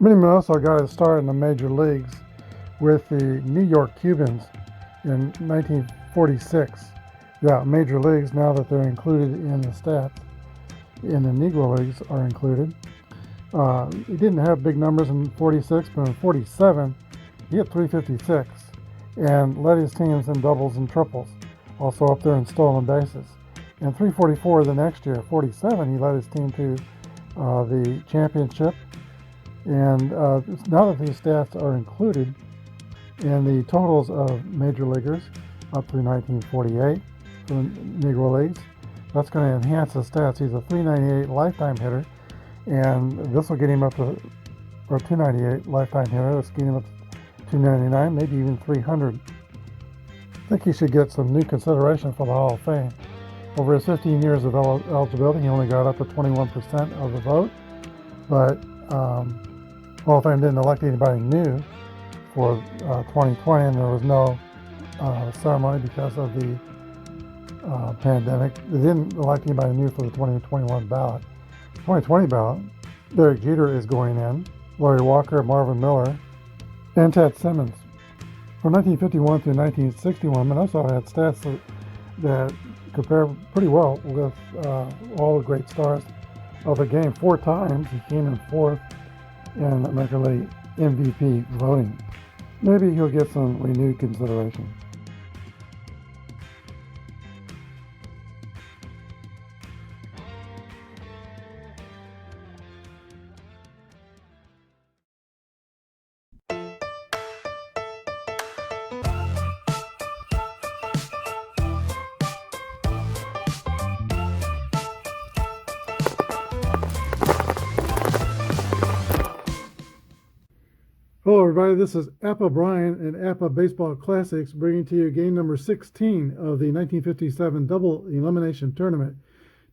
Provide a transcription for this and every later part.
Minnie Minoso got his start in the major leagues with the New York Cubans in 1946. Yeah, major leagues, now that they're included in the stats, in the Negro Leagues are included. He didn't have big numbers in 46, but in 47, he hit 356 and led his teams in doubles and triples, also up there in stolen bases. And 344 the next year, 47, he led his team to the championship. And now that these stats are included in the totals of major leaguers up through 1948 for the Negro Leagues, that's going to enhance his stats. He's a 398 lifetime hitter, and this will get him up to, or 298 lifetime hitter. That's getting him up to 299, maybe even 300. I think he should get some new consideration for the Hall of Fame. Over his 15 years of eligibility, he only got up to 21% of the vote, but Hall of Fame didn't elect anybody new for 2020, and there was no ceremony because of the pandemic. They didn't elect anybody new for the 2021 ballot. 2020 ballot, Derek Jeter is going in, Larry Walker, Marvin Miller, and Ted Simmons. From 1951 through 1961, Minoso had stats that compare pretty well with all the great stars of the game. 4 times he came in 4th in American League MVP voting. Maybe he'll get some renewed consideration. Hello everybody, this is Apba Brian and Apba Baseball Classics bringing to you game number 16 of the 1957 Double Elimination Tournament.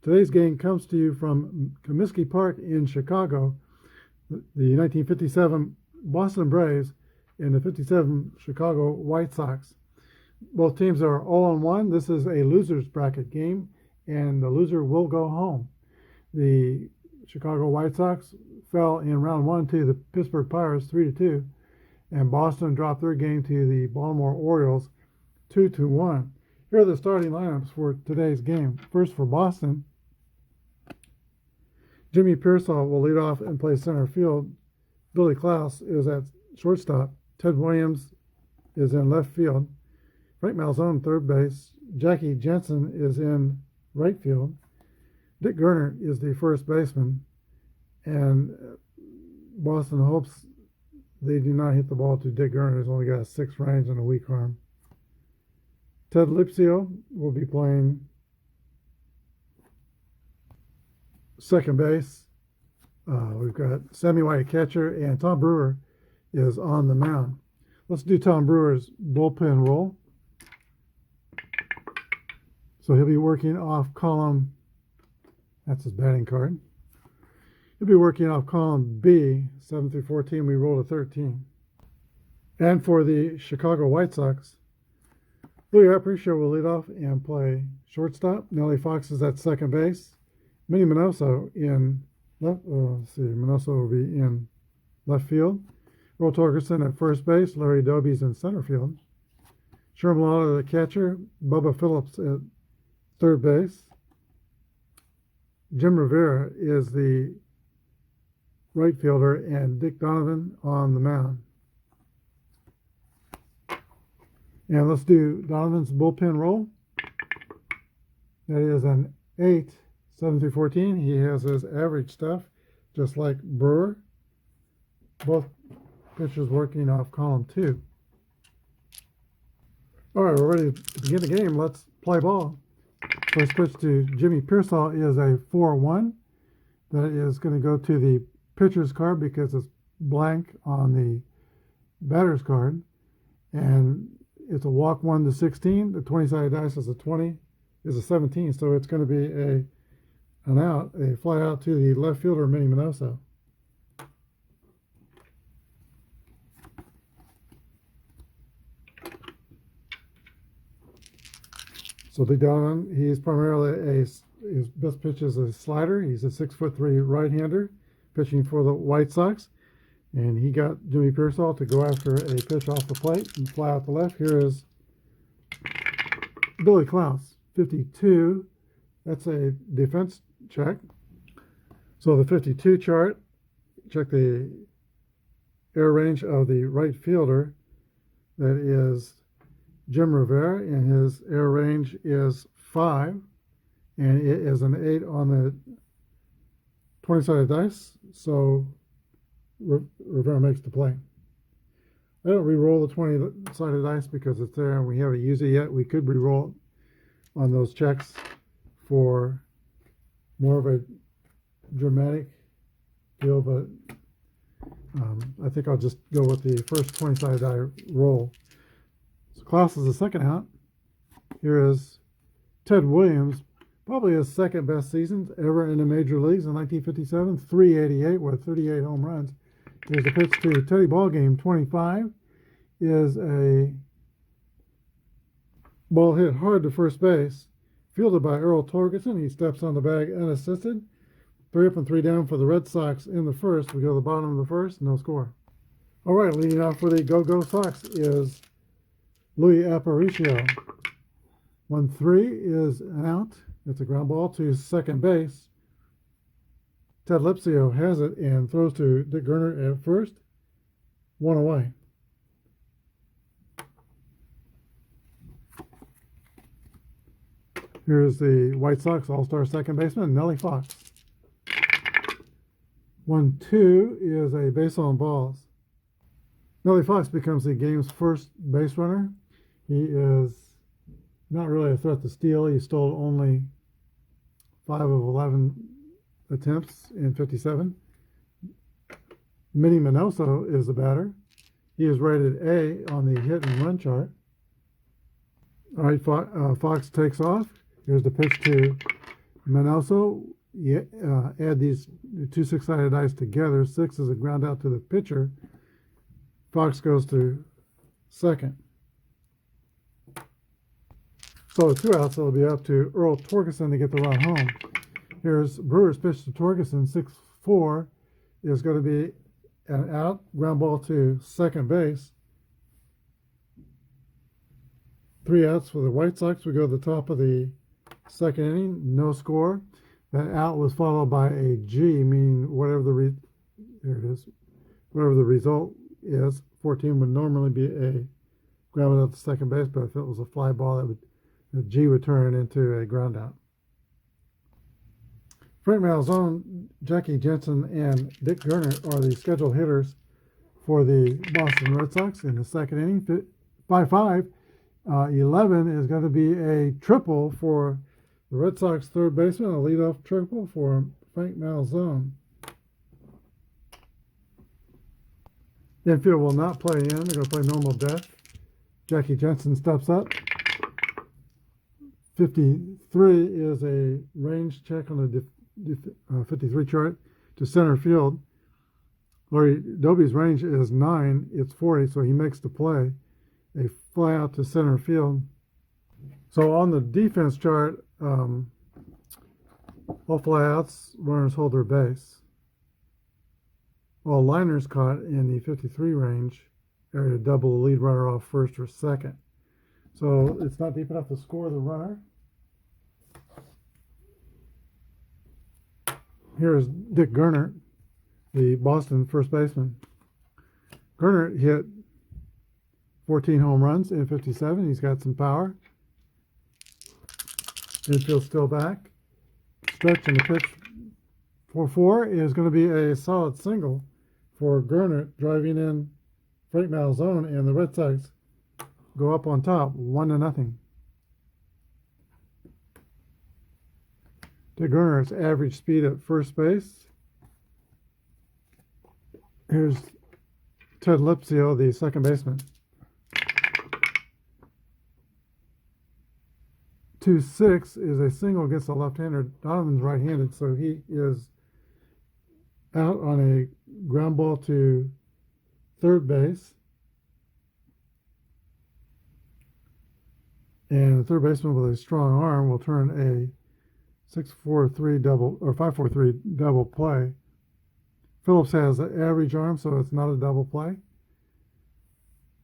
Today's game comes to you from Comiskey Park in Chicago. The 1957 Boston Braves and the 57 Chicago White Sox. Both teams are 0-1. This is a loser's bracket game, and the loser will go home. The Chicago White Sox fell in round 1 to the Pittsburgh Pirates 3-2, and Boston dropped their game to the Baltimore Orioles 2-1. Here are the starting lineups for today's game. First for Boston, Jimmy Pearsall will lead off and play center field. Billy Klaus is at shortstop. Ted Williams is in left field. Frank Malzone, third base. Jackie Jensen is in right field. Dick Gernert is the first baseman. And Boston hopes they do not hit the ball to Dick Gernert, who's only got a 6 range and a weak arm. Ted Lipsio will be playing second base. We've got Sammy White catcher, and Tom Brewer is on the mound. Let's do Tom Brewer's bullpen role. So he'll be working off column, that's his batting card. He'll be working off column B, 7 through 14. We rolled a 13. And for the Chicago White Sox, Louis Aparicio will lead off and play shortstop. Nellie Fox is at second base. Minnie Minoso in left. Minoso will be in left field. Earl Torgerson at first base. Larry Doby's in center field. Sherman Lawler, the catcher. Bubba Phillips at third base. Jim Rivera is the right fielder, and Dick Donovan on the mound. And let's do Donovan's bullpen role. That is an 8, 7 through 14. He has his average stuff, just like Brewer. Both pitchers working off column 2. All right, we're ready to begin the game. Let's play ball. First pitch to Jimmy Pearsall is a 4-1. That is going to go to the pitcher's card because it's blank on the batter's card. And it's a walk 1 to 16. The 20-sided dice is a 20, is a 17. So it's going to be an out, a fly out to the left fielder, Minnie Minoso. So Dick Donovan, he's primarily his best pitch is a slider. He's a 6'3" right-hander pitching for the White Sox. And he got Jimmy Pearsall to go after a pitch off the plate and fly out the left. Here is Billy Klaus, 52. That's a defense check. So the 52 chart, check the air range of the right fielder. That is Jim Rivera, and his air range is 5. And it is an 8 on the 20-sided dice. So Rivera makes the play. I don't re-roll the 20-sided dice because it's there and we haven't used it yet. We could re-roll it on those checks for more of a dramatic deal, but I think I'll just go with the first 20-sided die roll. So Klaus is the second out. Here is Ted Williams, probably his second best season ever in the major leagues in 1957, 388 with 38 home runs. Here's the pitch to Teddy Ballgame, 25, is a ball hit hard to first base, fielded by Earl Torgerson. He steps on the bag unassisted. 3 up and 3 down for the Red Sox in the first. We go to the bottom of the first, no score. All right, leading off for the Go-Go Sox is Louis Aparicio. 1-3 is an out. It's a ground ball to second base. Ted Lipsio has it and throws to Dick Gerner at first. 1 away. Here's the White Sox All-Star second baseman, Nellie Fox. 1-2 is a base on balls. Nellie Fox becomes the game's first base runner. He is not really a threat to steal. He stole only 5 of 11 attempts in 57. Minnie Minoso is the batter. He is rated A on the hit and run chart. All right, Fox takes off. Here's the pitch to Minoso. Add these 2 6-sided dice together. 6 is a ground out to the pitcher. Fox goes to second. So with 2 outs, it'll be up to Earl Torgerson to get the run home. Here's Brewer's pitch to Torgerson, 6-4, is going to be an out, ground ball to second base. 3 outs for the White Sox. We go to the top of the second inning, no score. That out was followed by a G, meaning whatever there it is, whatever the result is. 14 would normally be a ground out to second base, but if it was a fly ball, the G would turn into a ground out. Frank Malzone, Jackie Jensen, and Dick Gerner are the scheduled hitters for the Boston Red Sox in the second inning. 5-5. 11 is going to be a triple for the Red Sox third baseman, a leadoff triple for Frank Malzone. Infield will not play in. They're going to play normal depth. Jackie Jensen steps up. 53 is a range check on the 53 chart to center field. Larry Doby's range is 9. It's 40, so he makes the play. A fly out to center field. So on the defense chart, all flyouts, runners hold their base. All liners caught in the 53 range are to double the lead runner off first or second. So it's not deep enough to score the runner. Here's Dick Gerner, the Boston first baseman. Gerner hit 14 home runs in 57. He's got some power. Infield still back. Stretch and the pitch for 4 is going to be a solid single for Gerner, driving in Frank Malzone, and the Red Sox go up on top, 1-0. Dick Gerner's average speed at first base. Here's Ted Lipsio, the second baseman. 2-6 is a single against the left-hander. Donovan's right-handed, so he is out on a ground ball to third base. And the third baseman with a strong arm will turn a 6-4-3 double or 5-4-3 double play. Phillips has an average arm, so it's not a double play.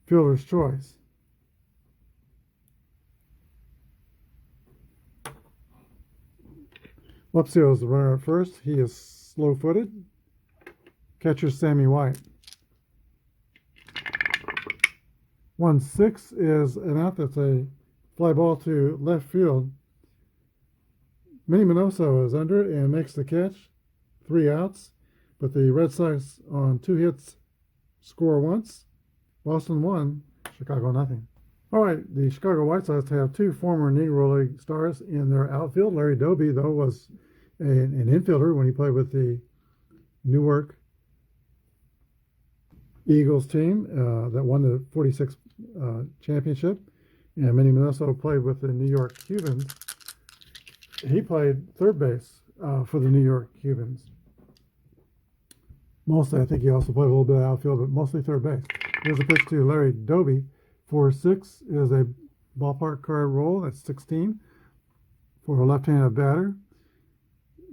Fielder's choice. Lepsio is the runner at first. He is slow-footed. Catcher Sammy White. 1-6 is an out. That's a fly ball to left field. Minnie Minoso is under it and makes the catch. 3 outs. But the Red Sox on 2 hits score once. Boston 1, Chicago nothing. All right, the Chicago White Sox have 2 former Negro League stars in their outfield. Larry Doby, though, was an infielder when he played with the Newark Eagles team that won the 46 championship. And Minnie Minoso played with the New York Cubans. He played third base for the New York Cubans. Mostly, I think he also played a little bit of outfield, but mostly third base. Here's a pitch to Larry Doby. 4-6 is a ballpark card roll. That's 16 for a left-handed batter.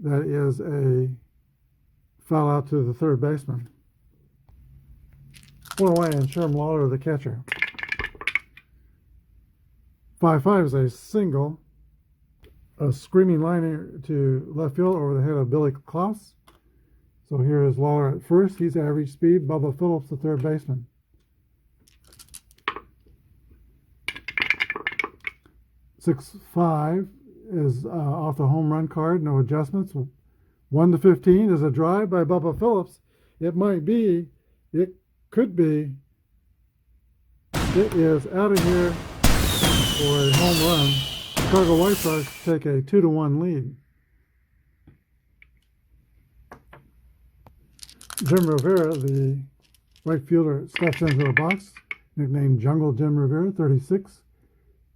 That is a foul out to the third baseman. One away, and Sherm Lawler, the catcher. 5-5 is a single. A screaming liner to left field over the head of Billy Klaus. So here is Lawler at first. He's average speed. Bubba Phillips, the third baseman. 6-5 is off the home run card. No adjustments. 1-15 is a drive by Bubba Phillips. It might be. It could be. It is out of here for a home run. Chicago White Sox take a 2-1 lead. Jim Rivera, the right fielder, steps into the box, nicknamed Jungle Jim Rivera, 36,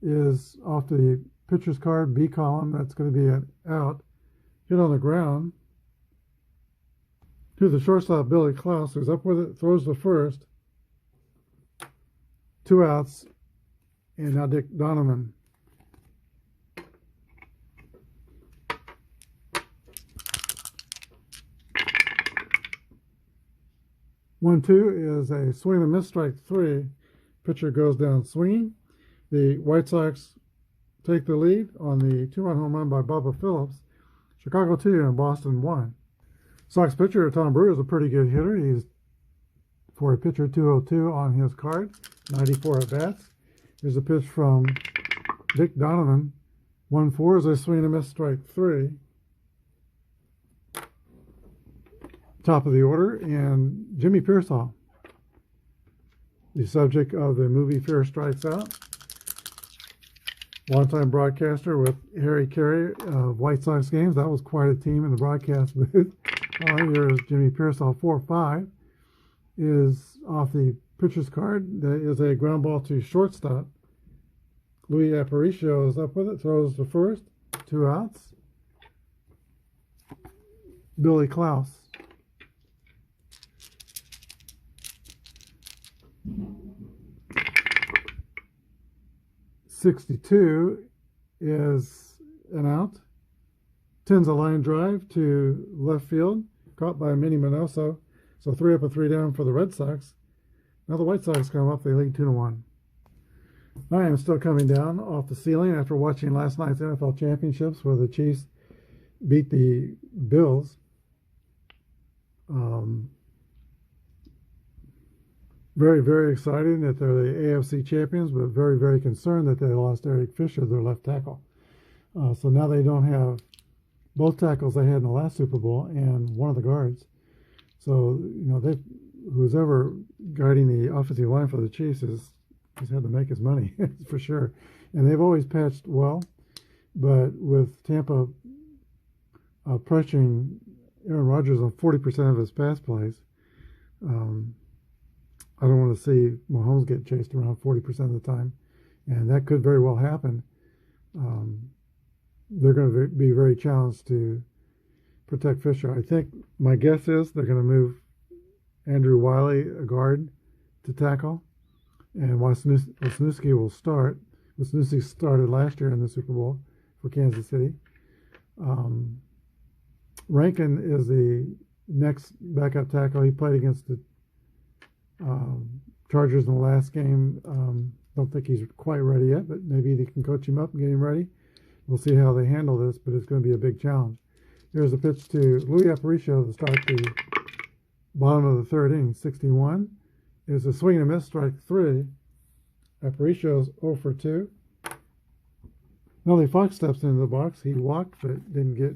is off the pitcher's card, B column. That's going to be an out. Hit on the ground to the shortstop, Billy Klaus, who's up with it, throws the first. 2 outs, and now Dick Donovan. One, 2 is a swing and miss, strike 3. Pitcher goes down swinging. The White Sox take the lead on the 2-run home run by Bubba Phillips. Chicago 2 and Boston 1. Sox pitcher Tom Brewer is a pretty good hitter. He's, for a pitcher, 202 on his card, 94 at bats. Here's a pitch from Dick Donovan. 1-4 is a swing and miss, strike 3. Top of the order, and Jimmy Pearsall, the subject of the movie Fear Strikes Out. Longtime broadcaster with Harry Carey of White Sox games. That was quite a team in the broadcast booth. Here's Jimmy Pearsall. 4-5 is off the pitcher's card. That is a ground ball to shortstop. Louis Aparicio is up with it, throws to first. 2 outs. Billy Klaus. 62 is an out. 10's a line drive to left field, caught by Minnie Minoso. So 3 up and 3 down for the Red Sox. Now the White Sox come up, they lead 2-1. I am still coming down off the ceiling after watching last night's NFL championships where the Chiefs beat the Bills. Very, very excited that they're the AFC champions, but very, very concerned that they lost Eric Fisher, their left tackle. So now they don't have both tackles they had in the last Super Bowl and one of the guards. So, you know, who's ever guiding the offensive line for the Chiefs has had to make his money, for sure. And they've always patched well, but with Tampa pressuring Aaron Rodgers on 40% of his pass plays, I don't want to see Mahomes get chased around 40% of the time, and that could very well happen. They're going to be very challenged to protect Fisher. I think my guess is they're going to move Andrew Wiley, a guard, to tackle, and Wisniewski will start. Wisniewski started last year in the Super Bowl for Kansas City. Rankin is the next backup tackle. He played against the Chargers in the last game. Don't think he's quite ready yet, but maybe they can coach him up and get him ready. We'll see how they handle this, but it's going to be a big challenge. Here's a pitch to Louis Aparicio to start the bottom of the third inning. 61 is a swing and a miss, strike 3. Aparicio's 0 for 2. Nellie Fox steps into the box. He walked, but didn't get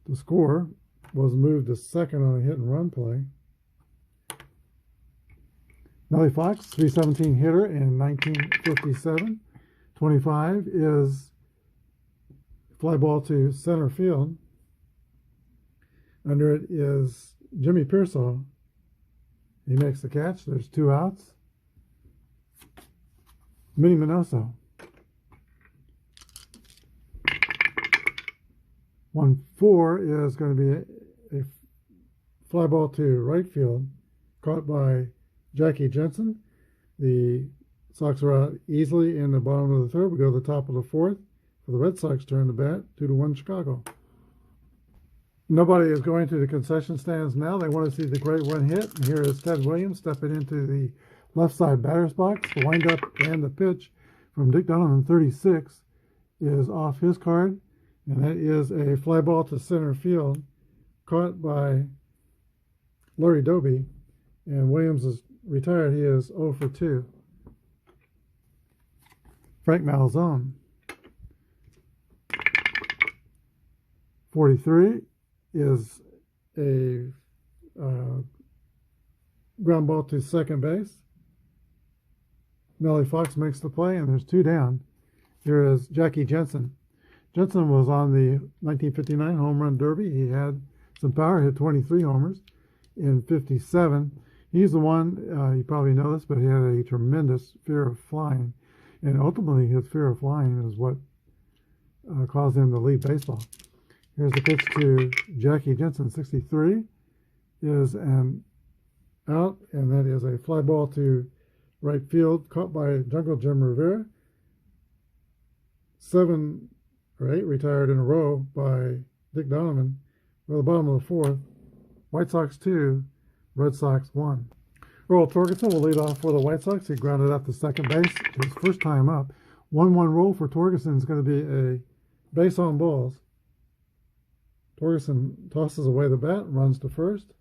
the score. Was moved to second on a hit and run play. Nellie Fox, 317 hitter in 1957. 25 is fly ball to center field. Under it is Jimmy Pearsall. He makes the catch. There's 2 outs. Minnie Minoso. 1-4 is going to be a fly ball to right field, caught by Jackie Jensen. The Sox are out easily in the bottom of the third. We go to the top of the fourth for the Red Sox turn to bat, 2-1 Chicago. Nobody is going to the concession stands now. They want to see the great one hit. And here is Ted Williams stepping into the left side batter's box. The windup and the pitch from Dick Donovan, 36, is off his card. And that is a fly ball to center field, caught by Larry Doby. And Williams is retired. He is 0 for 2. Frank Malzone. 43 is a ground ball to second base. Nellie Fox makes the play, and there's 2 down. Here is Jackie Jensen. Jensen was on the 1959 Home Run Derby. He had some power, hit 23 homers in 57. He's the one, you probably know this, but he had a tremendous fear of flying. And ultimately, his fear of flying is what caused him to leave baseball. Here's the pitch to Jackie Jensen. 63 is an out, and that is a fly ball to right field, caught by Jungle Jim Rivera. 7 or 8 retired in a row by Dick Donovan. We're at the bottom of the fourth. White Sox 2, Red Sox 1. Earl Torgerson will lead off for the White Sox. He grounded up to second base his first time up. 1-1 roll for Torgerson is going to be a base on balls. Torgerson tosses away the bat and runs to first.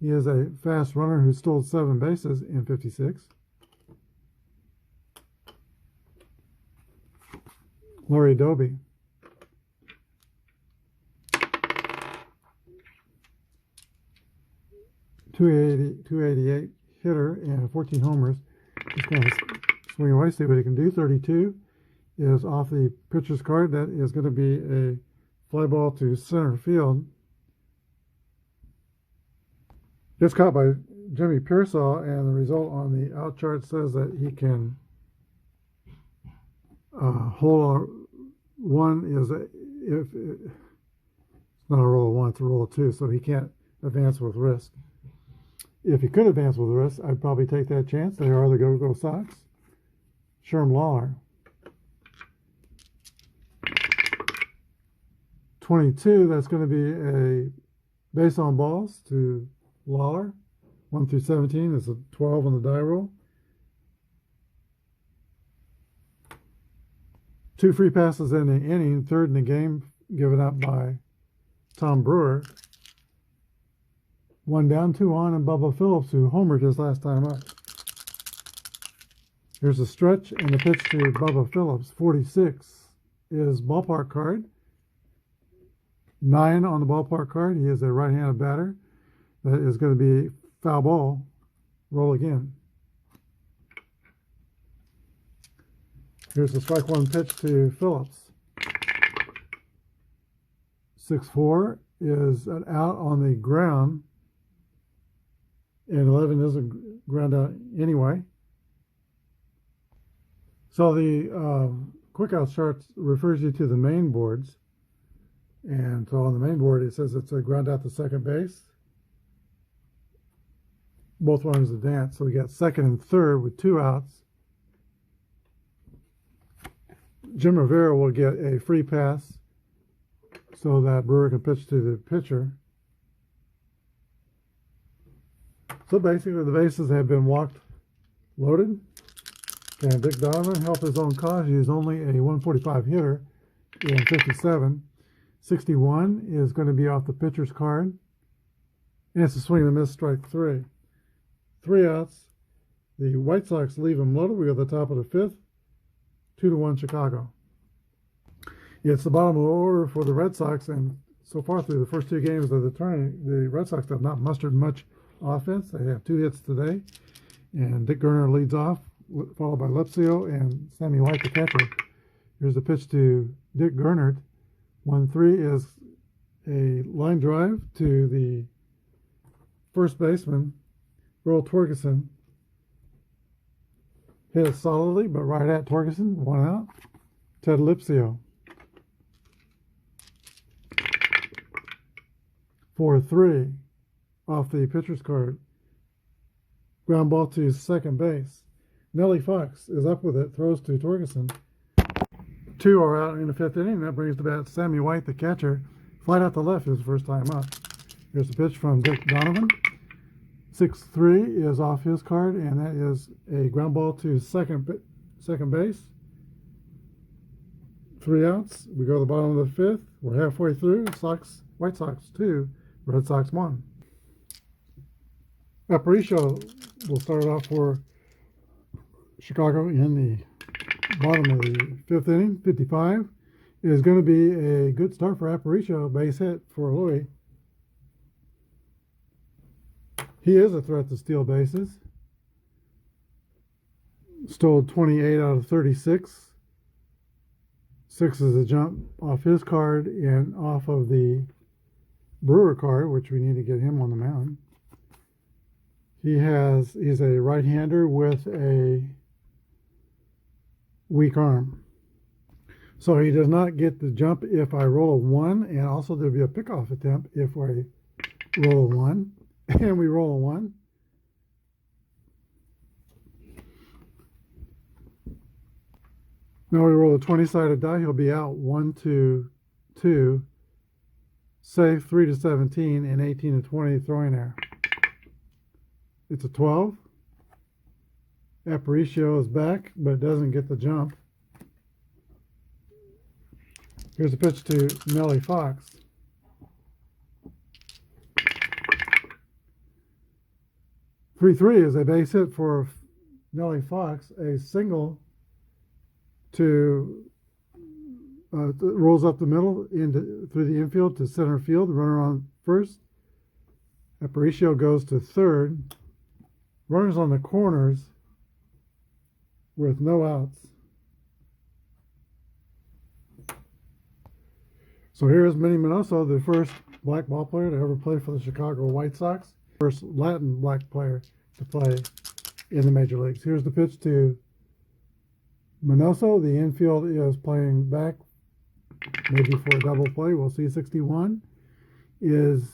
He is a fast runner who stole 7 bases in 56. Larry Doby. .288 hitter and 14 homers. Just going to swing away, see what he can do. 32 is off the pitcher's card. That is going to be a fly ball to center field. It's caught by Jimmy Pearsall, and the result on the out chart says that he can hold one. If it's not a roll of 1, it's a roll of 2, so he can't advance with risk. If he could advance with risk, I'd probably take that chance. They are the Go-Go Sox. Sherm Lawler. 22, that's going to be a base on balls to Lawler. 1 through 17 is a 12 on the die roll. 2 free passes in the inning, third in the game, given up by Tom Brewer. 1 down, 2 on, and Bubba Phillips, who homered his last time up. Here's a stretch and the pitch to Bubba Phillips. 46 is ballpark card. 9 on the ballpark card. He is a right-handed batter. That is going to be foul ball. Roll again. Here's the strike 1 pitch to Phillips. 6-4 is an out on the ground. And 11 isn't ground out anyway. So the quick out chart refers you to the main boards. And so on the main board, it says it's a ground out to second base. Both runners advance. So we got second and third with 2 outs. Jim Rivera will get a free pass so that Brewer can pitch to the pitcher. So basically the bases have been walked, loaded. And Dick Donovan helped his own cause. He is only a 145 hitter in 57. 61 is going to be off the pitcher's card. And it's a swing and a miss, strike 3. 3 outs. The White Sox leave him loaded. We go to the top of the 5th. 2-1 Chicago. It's the bottom of the order for the Red Sox, and so far through the first 2 games of the Trny, the Red Sox have not mustered much offense. They have 2 hits today, and Dick Gerner leads off, followed by Lepsio and Sammy White, the catcher. Here's the pitch to Dick Gernert. 1-3 is a line drive to the first baseman, Earl Torgerson. Hit it solidly, but right at Torgerson. 1 out. Ted Lipsio. 4-3 off the pitcher's card. Ground ball to second base. Nellie Fox is up with it, throws to Torgerson. 2 are out in the 5th inning. That brings to bat Sammy White, the catcher. Flight out to left his first time up. Here's the pitch from Dick Donovan. 6-3 is off his card, and that is a ground ball to second base. 3 outs. We go to the bottom of the 5th. We're halfway through. White Sox 2, Red Sox 1. Aparicio will start off for Chicago in the bottom of the 5th inning. 55 is going to be a good start for Aparicio. Base hit for Louis. He is a threat to steal bases. Stole 28 out of 36. 6 is a jump off his card and off of the Brewer card, which we need to get him on the mound. He's a right-hander with a weak arm. So he does not get the jump if I roll a 1, and also there'll be a pickoff attempt if I roll a 1, and we roll a 1. Now we roll a 20-sided die. He'll be out 1, 2, 2, safe 3-17, and 18-20 throwing error. It's a 12. Aparicio is back, but doesn't get the jump. Here's a pitch to Nellie Fox. Three is a base hit for Nellie Fox. A single to rolls up the middle through the infield to center field. The runner on first. Aparicio goes to third. Runners on the corners with no outs. So here's Minnie Minoso, the first black ball player to ever play for the Chicago White Sox. First Latin black player to play in the major leagues. Here's the pitch to Minoso. The infield is playing back, maybe for a double play. We'll see. 61 is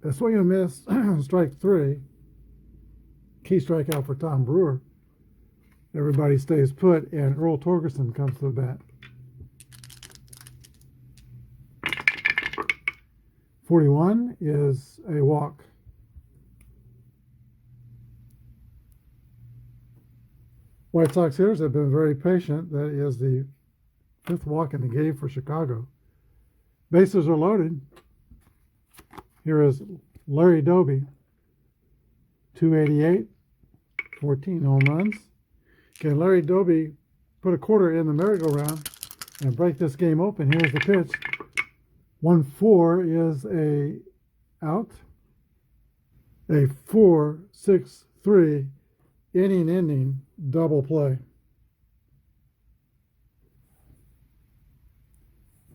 a swing and a miss, strike 3. Key strikeout for Tom Brewer. Everybody stays put, and Earl Torgerson comes to the bat. 41 is a walk. White Sox hitters have been very patient. That is the 5th walk in the game for Chicago. Bases are loaded. Here is Larry Doby. 288, 14 home runs. Can Larry Doby put a quarter in the merry-go-round and break this game open? Here's the pitch. 1-4 is a out. A 4-6-3 inning-ending double play.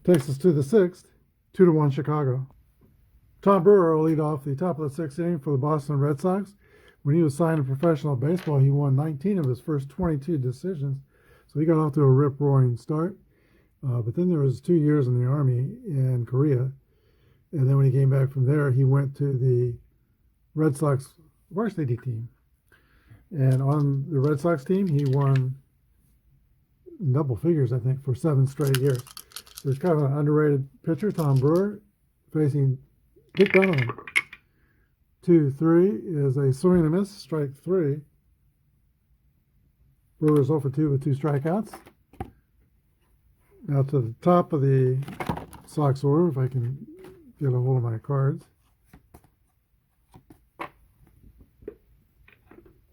Takes us to the 6th, 2-1 Chicago. Tom Brewer will lead off the top of the 6th inning for the Boston Red Sox. When he was signed to professional baseball, he won 19 of his first 22 decisions. So he got off to a rip-roaring start. But then there was 2 years in the Army in Korea. And then when he came back from there, he went to the Red Sox varsity team. And on the Red Sox team, he won double figures, I think, for 7 straight years. There's kind of an underrated pitcher, Tom Brewer, facing Dick Donovan. 2-3 is a swing and a miss, strike 3. Brewer's 0 for 2 with 2 strikeouts. Now to the top of the Sox order, if I can get a hold of my cards.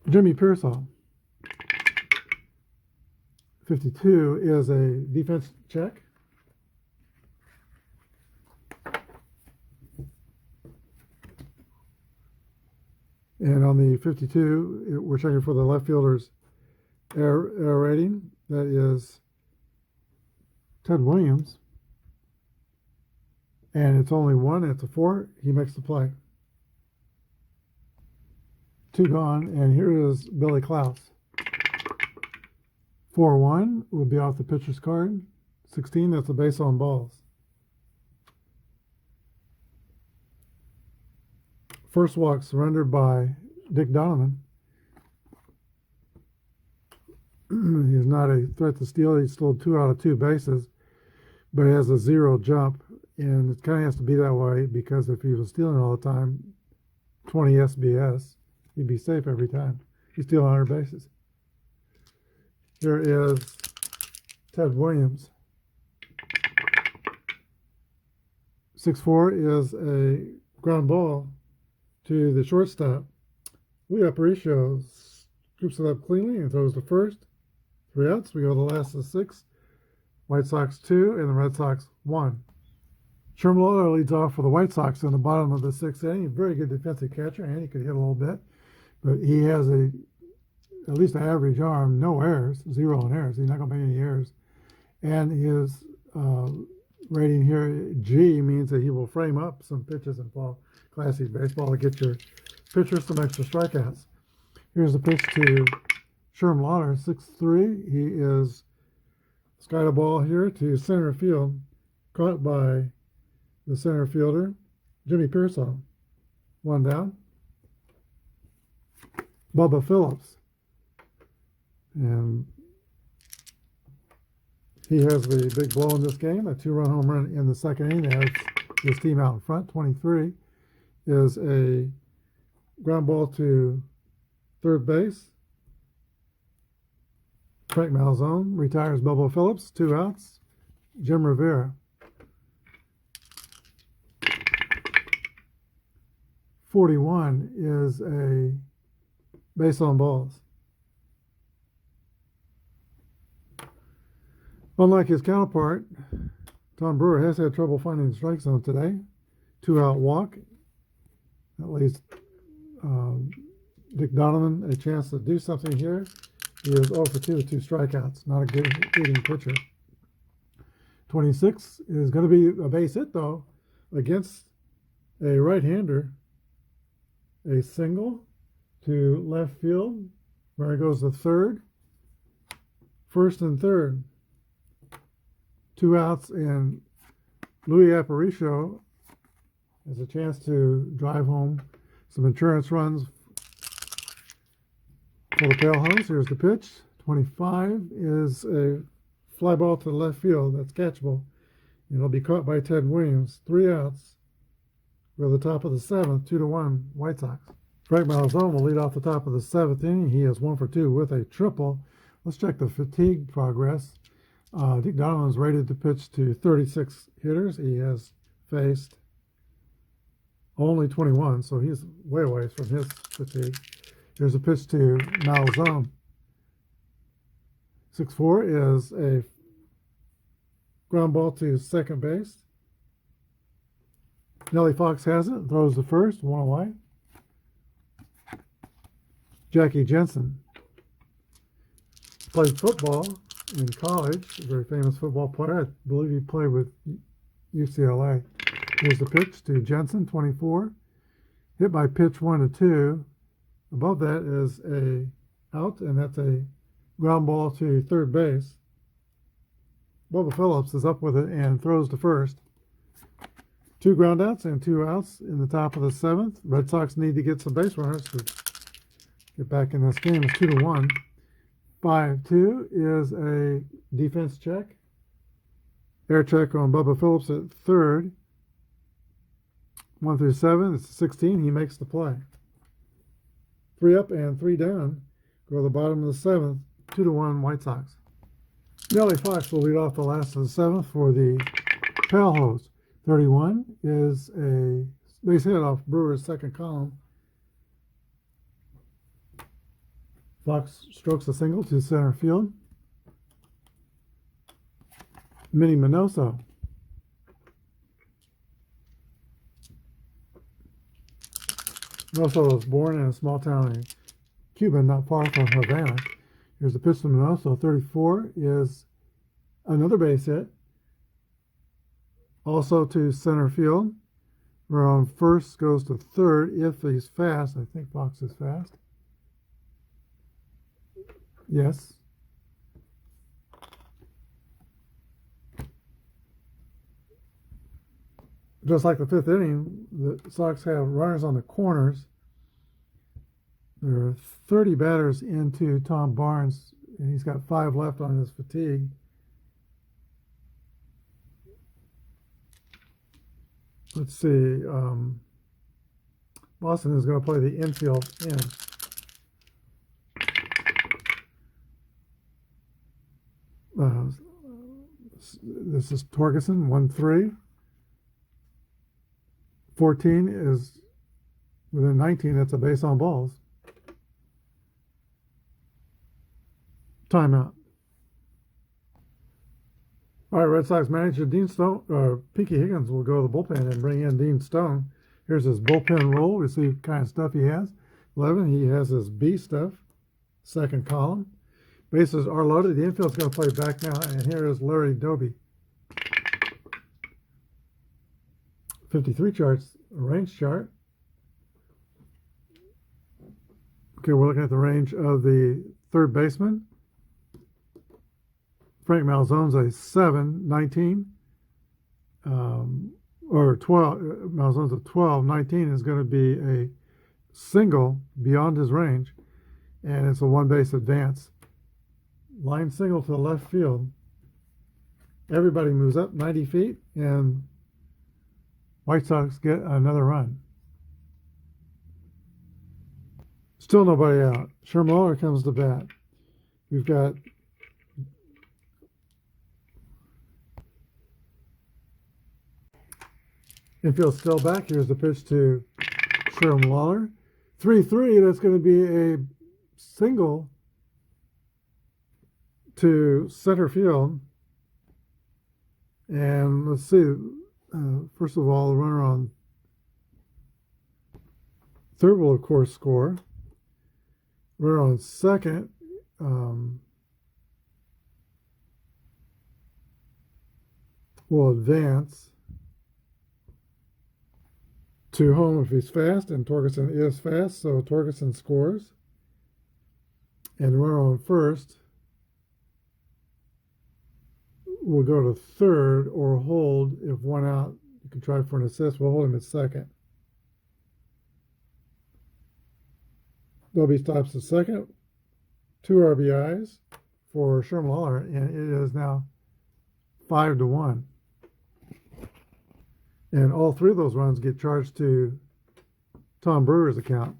Jimmy Pearsall. 52 is a defense check. And on the 52, we're checking for the left fielder's error rating. That is Ted Williams. And it's only 1. It's a 4. He makes the play. 2 gone. And here is Billy Klaus. 4-1 will be off the pitcher's card. 16, that's a base on balls. First walk surrendered by Dick Donovan. He's not a threat to steal. He stole 2 out of 2 bases, but he has a 0 jump, and it kind of has to be that way because if he was stealing all the time, 20 SBS, he'd be safe every time. He's stealing 100 bases. Here is Ted Williams. 6-4 is a ground ball to the shortstop. Lee Aparicio scoops it up cleanly and throws to first. 3 outs. We go to the last of 6. White Sox 2 and the Red Sox 1. Sherman Lawler leads off for the White Sox in the bottom of the 6th inning. Very good defensive catcher, and he could hit a little bit, but he has at least an average arm, no errors, 0 on errors. He's not going to make any errors. And his rating here, G, means that he will frame up some pitches in fall Class A baseball to get your pitchers some extra strikeouts. Here's the pitch to Sherman Lawler, 6-3. He is skied a ball here to center field, caught by the center fielder, Jimmy Pearsall. 1 down. Bubba Phillips. And he has the big blow in this game, a 2-run home run in the 2nd inning that has his team out in front. 23 is a ground ball to third base. Frank Malzone retires Bubba Phillips. 2 outs. Jim Rivera. 41 is a base on balls. Unlike his counterpart, Tom Brewer has had trouble finding the strike zone today. 2-out walk. At least Dick Donovan a chance to do something here. He is 0 for 2 with 2 strikeouts. Not a good hitting pitcher. 26 is going to be a base hit, though, against a right-hander. A single to left field, where it goes to third. First and third. 2 outs, and Louis Aparicio has a chance to drive home some insurance runs for the Pale House. Here's the pitch. 25 is a fly ball to the left field. That's catchable. It'll be caught by Ted Williams. 3 outs. We're at the top of the 7th, 2-1 White Sox. Frank Malzone will lead off the top of the 7th inning. He is 1 for 2 with a triple. Let's check the fatigue progress. Dick Donovan's rated to pitch to 36 hitters. He has faced only 21, so he's way away from his fatigue. Here's a pitch to Malzone. 6-4 is a ground ball to second base. Nellie Fox has it, throws the first, 1 away. Jackie Jensen played football in college, a very famous football player. I believe he played with UCLA. Here's the pitch to Jensen, 24. Hit by pitch 1-2. Above that is a out, and that's a ground ball to third base. Bubba Phillips is up with it and throws to first. 2 groundouts and 2 outs in the top of the 7th. Red Sox need to get some base runners to get back in this game. It's 2-1. 5-2 is a defense check. Air check on Bubba Phillips at third. 1 through 7, it's 16. He makes the play. 3 up and 3 down. Go to the bottom of the 7th. 2-1 White Sox. Nellie Fox will lead off the last of the 7th for the Pale Hose. 31 is a base hit off Brewer's second column. Fox strokes a single to center field. Minnie Minoso. Minoso was born in a small town in Cuba, not far from Havana. Here's the pitch to Minoso. 34 is another base hit. Also to center field. Runner on first goes to third if he's fast. I think Fox is fast. Yes. Just like the 5th inning, the Sox have runners on the corners. There are 30 batters into Tom Barnes, and he's got 5 left on his fatigue. Let's see. Boston is going to play the infield in. This is Torgerson, 1-3. 14 is within 19. That's a base on balls. Timeout. All right, Red Sox manager Dean Stone, or Pinky Higgins will go to the bullpen and bring in Dean Stone. Here's his bullpen roll. We see what kind of stuff he has. 11, he has his B stuff, second column. Bases are loaded. The infield's going to play back now, and here is Larry Doby. 53 charts, a range chart. Okay, we're looking at the range of the third baseman. Frank Malzone's a 7, 19, or 12. Malzone's a 12. 19 is going to be a single beyond his range, and it's a one-base advance. Line single to the left field. Everybody moves up 90 feet, and White Sox get another run. Still nobody out. Sherman comes to bat. We've got infield still back. Here's the pitch to Sherman Lawler. 3-3. That's going to be a single to center field. And let's see. First of all, the runner on third will, of course, score. Runner on second will advance to home if he's fast, and Torgerson is fast, so Torgerson scores. And the runner on first will go to third or hold if one out. You can try for an assist. We'll hold him at second. Doby stops at second. 2 RBIs for Sherman Lawler, and it is now 5-1. And all 3 of those runs get charged to Tom Brewer's account.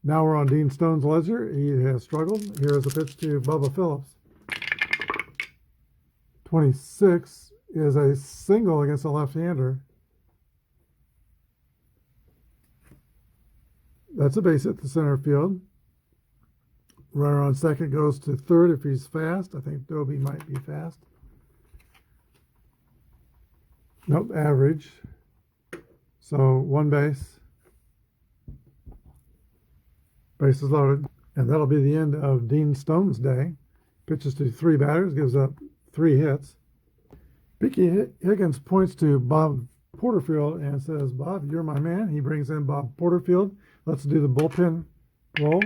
Now we're on Dean Stone's ledger. He has struggled. Here is a pitch to Bubba Phillips. 26 is a single against a left-hander. That's a base hit to center field. Runner on second goes to third if he's fast. I think Doby might be fast. Nope, average. So 1 base. Bases loaded. And that'll be the end of Dean Stone's day. Pitches to 3 batters, gives up 3 hits. Pinky Higgins points to Bob Porterfield and says, "Bob, you're my man." He brings in Bob Porterfield. Let's do the bullpen roll.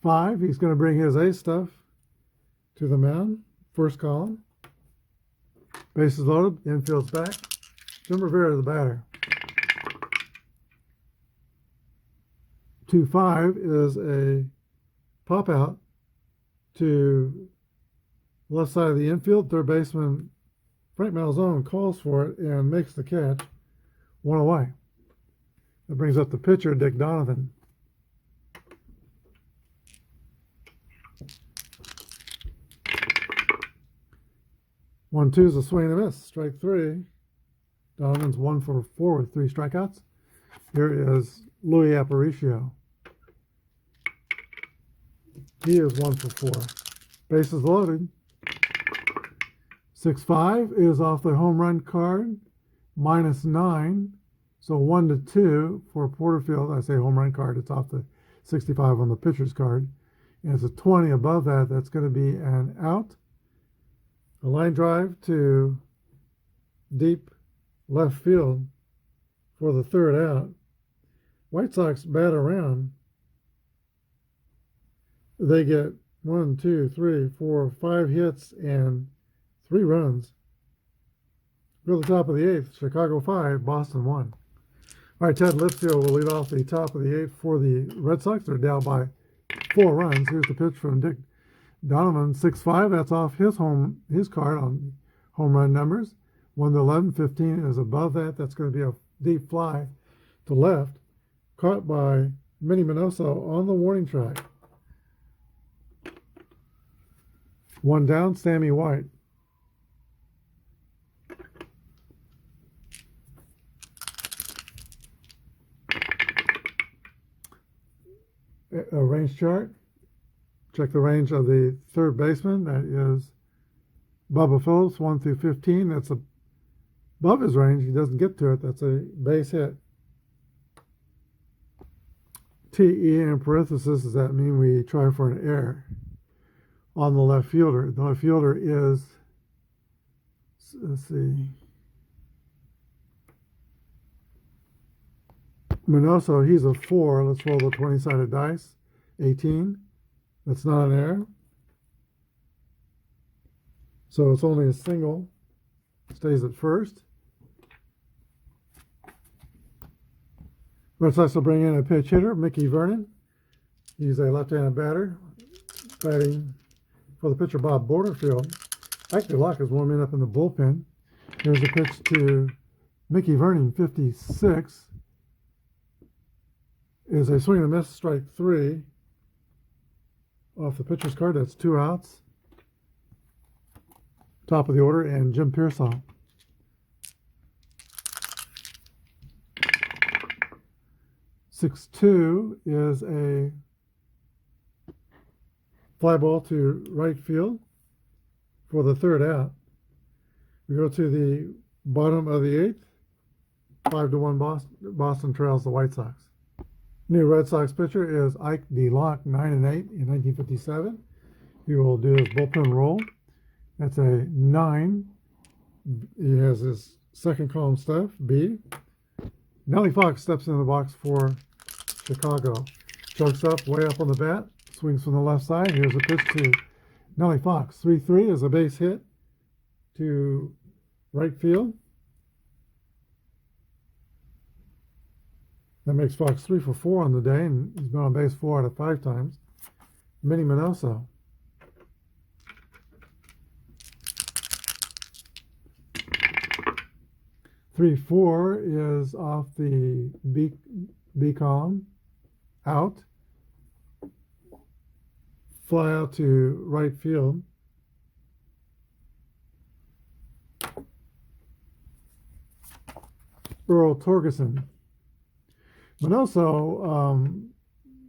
5, he's going to bring his A stuff to the mound. First column. Bases loaded, infield's back. Jim Rivera, the batter. 2-5 is a pop out to Left side of the infield, third baseman Frank Malzone calls for it and makes the catch. 1 away. That brings up the pitcher, Dick Donovan. One, two is a swing and a miss. Strike three. Donovan's 1 for 4 with 3 strikeouts. Here is Louis Aparicio. He is 1 for 4. Bases loaded. 6-5 is off the home run card. -9. So 1-2 for Porterfield. I say home run card. It's off the 65 on the pitcher's card. And it's a 20 above that. That's going to be an out. A line drive to deep left field for the third out. White Sox bat around. They get 1, 2, 3, 4, 5 hits and 3 runs. Go to the top of the 8th. Chicago 5, Boston 1. All right, Ted Lipsfield will lead off the top of the 8th for the Red Sox. They're down by 4 runs. Here's the pitch from Dick Donovan, 6-5. That's off his card on home run numbers. 1-11, 15 is above that. That's going to be a deep fly to left, caught by Minnie Minoso on the warning track. 1 down, Sammy White. A range chart. Check the range of the third baseman. That is Bubba Phillips, 1 through 15. That's above his range. He doesn't get to it. That's a base hit. TE in parenthesis, does that mean we try for an error on the left fielder? The left fielder is, let's see, Minoso. He's a 4. Let's roll the 20-sided dice. 18. That's not an error. So it's only a single. Stays at first. Red Sox will bring in a pitch hitter, Mickey Vernon. He's a left-handed batter, batting for the pitcher, Bob Borderfield. Actually, Locke is warming up in the bullpen. Here's a pitch to Mickey Vernon, 56. Is a swing and a miss, strike 3. Off the pitcher's card, that's 2 outs. Top of the order, and Jim Pearsall. (6-2) is a fly ball to right field for the third out. We go to the bottom of the 8th. 5-1 Boston trails the White Sox. New Red Sox pitcher is Ike DeLocke, 9-8 in 1957. He will do his bullpen roll. That's a 9. He has his second column stuff, B. Nellie Fox steps into the box for Chicago. Chokes up, way up on the bat, swings from the left side. Here's a pitch to Nellie Fox. 3-3 is a base hit to right field. That makes Fox 3 for 4 on the day, and he's been on base 4 out of 5 times. Minnie Minoso. Three, 4 is off the B column, out. Fly out to right field. Earl Torgerson. Minoso,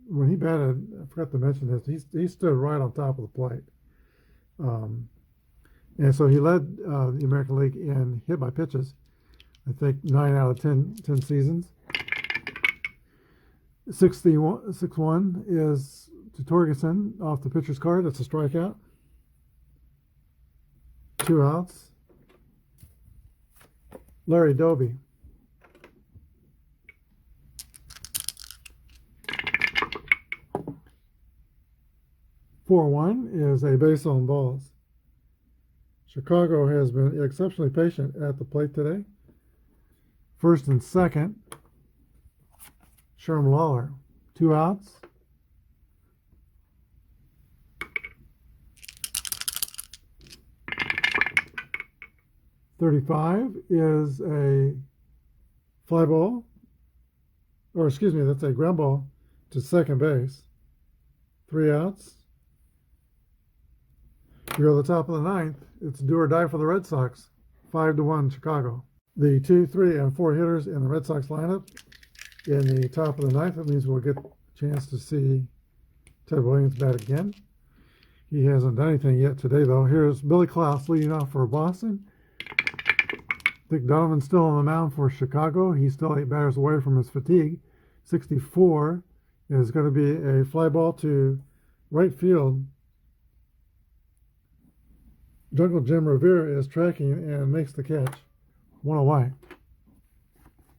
when he batted, I forgot to mention this, he stood right on top of the plate. And so he led the American League in hit by pitches, I think 9 out of 10 seasons. 6-1 is to Torgerson off the pitcher's card. That's a strikeout. 2 outs. Larry Doby. 4-1 is a base on balls. Chicago has been exceptionally patient at the plate today. First and second, Sherm Lawler. 2 outs. 35 is a fly ball, or excuse me, that's a ground ball to second base. 3 outs. We go to the top of the ninth. It's do or die for the Red Sox. 5-1 Chicago. The 2, 3, and 4 hitters in the Red Sox lineup in the top of the ninth. That means we'll get a chance to see Ted Williams bat again. He hasn't done anything yet today, though. Here's Billy Klaus leading off for Boston. Dick Donovan's still on the mound for Chicago. He's still 8 batters away from his fatigue. 64 is going to be a fly ball to right field. Jungle Jim Rivera is tracking and makes the catch. 1 away.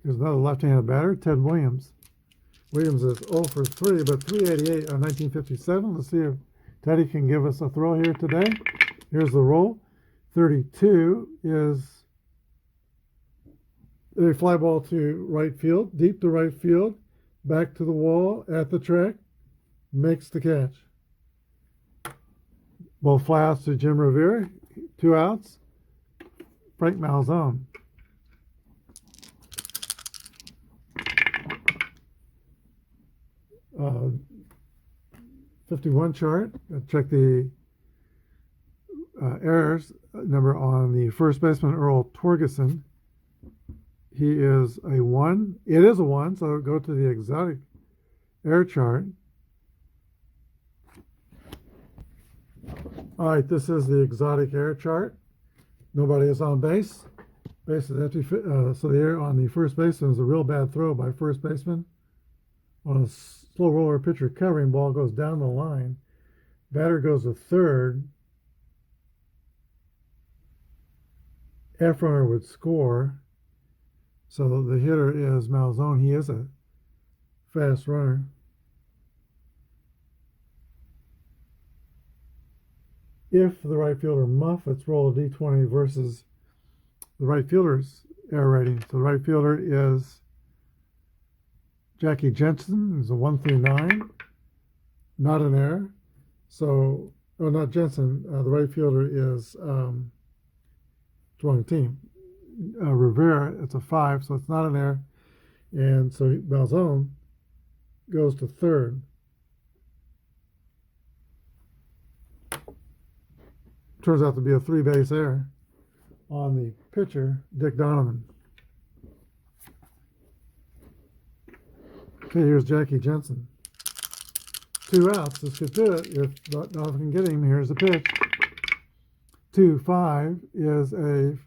Here's another left-handed batter, Ted Williams. Williams is 0 for 3, but 388 on 1957. Let's see if Teddy can give us a throw here today. Here's the roll. 32 is a fly ball to right field, deep to right field, back to the wall at the track, makes the catch. Both flyouts to Jim Rivera, 2 outs. Frank Malzone. Uh, 51 chart. Check the errors number on the first baseman, Earl Torgeson. He is a 1. It is a 1, so go to the exotic error chart. All right, this is the exotic error chart. Nobody is on base. Base is empty, so the error on the first baseman is a real bad throw by first baseman. On a slow roller pitcher covering, ball goes down the line. Batter goes to third. F runner would score. So the hitter is Malzone. He is a fast runner. If the right fielder muff, let's roll a D20 versus the right fielder's error rating. So the right fielder is Jackie Jensen. He's a 139. Not an error. So, oh, not Jensen. The right fielder is wrong team. Rivera, it's a 5, so it's not an error. And so Malzone goes to third. Turns out to be a 3-base error on the pitcher, Dick Donovan. Okay, here's Jackie Jensen. 2 outs. This could do it. If Donovan can get him, here's the pitch. 2-5 is a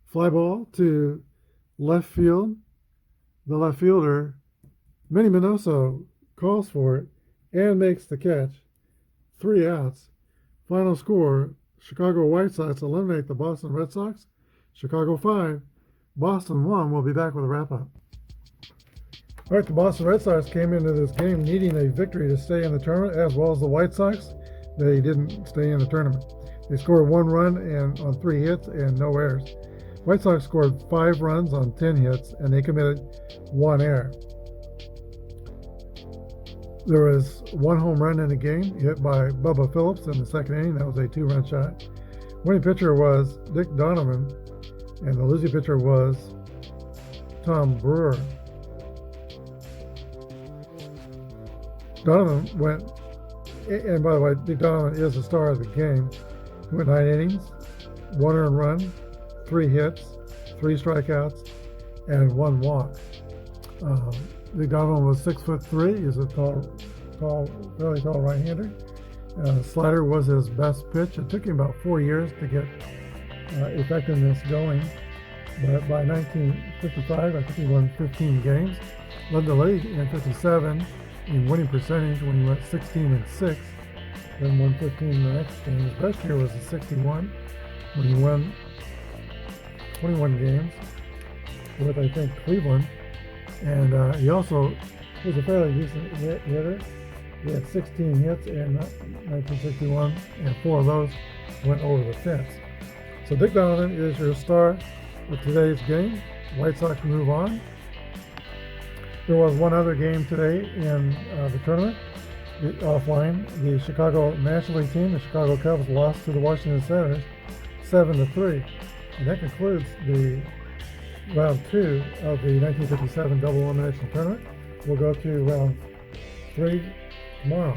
fly ball to left field. The left fielder, Manny Minoso, calls for it and makes the catch. 3 outs. Final score, Chicago White Sox eliminate the Boston Red Sox. Chicago 5, Boston 1. We'll be back with a wrap-up. All right, the Boston Red Sox came into this game needing a victory to stay in the tournament, as well as the White Sox. They didn't stay in the tournament. They scored 1 run and on 3 hits and no errors. White Sox scored 5 runs on 10 hits, and they committed 1 error. There was 1 home run in the game, hit by Bubba Phillips in the second inning. That was a 2-run shot. Winning pitcher was Dick Donovan, and the losing pitcher was Tom Brewer. Donovan went, and by the way, Dick Donovan is the star of the game. He went 9 innings, 1 earned run, 3 hits, 3 strikeouts, and 1 walk. Dick Donovan was 6'3". He's a fairly tall right-hander. Slider was his best pitch. It took him about 4 years to get effectiveness going. But by 1955, I think he won 15 games. Led the league in 57 in winning percentage when he went 16-6. Then won 15 the next game. His best year was a 61 when he won 21 games with, I think, Cleveland. And he also was a fairly decent hitter. He had 16 hits in 1961, and 4 of those went over the fence. So Dick Donovan is your star of today's game. White Sox move on. There was one other game today in the tournament. Offline, the Chicago National League team, the Chicago Cubs, lost to the Washington Senators 7-3. And that concludes the round 2 of the 1957 double elimination tournament. We'll go to round 3 tomorrow.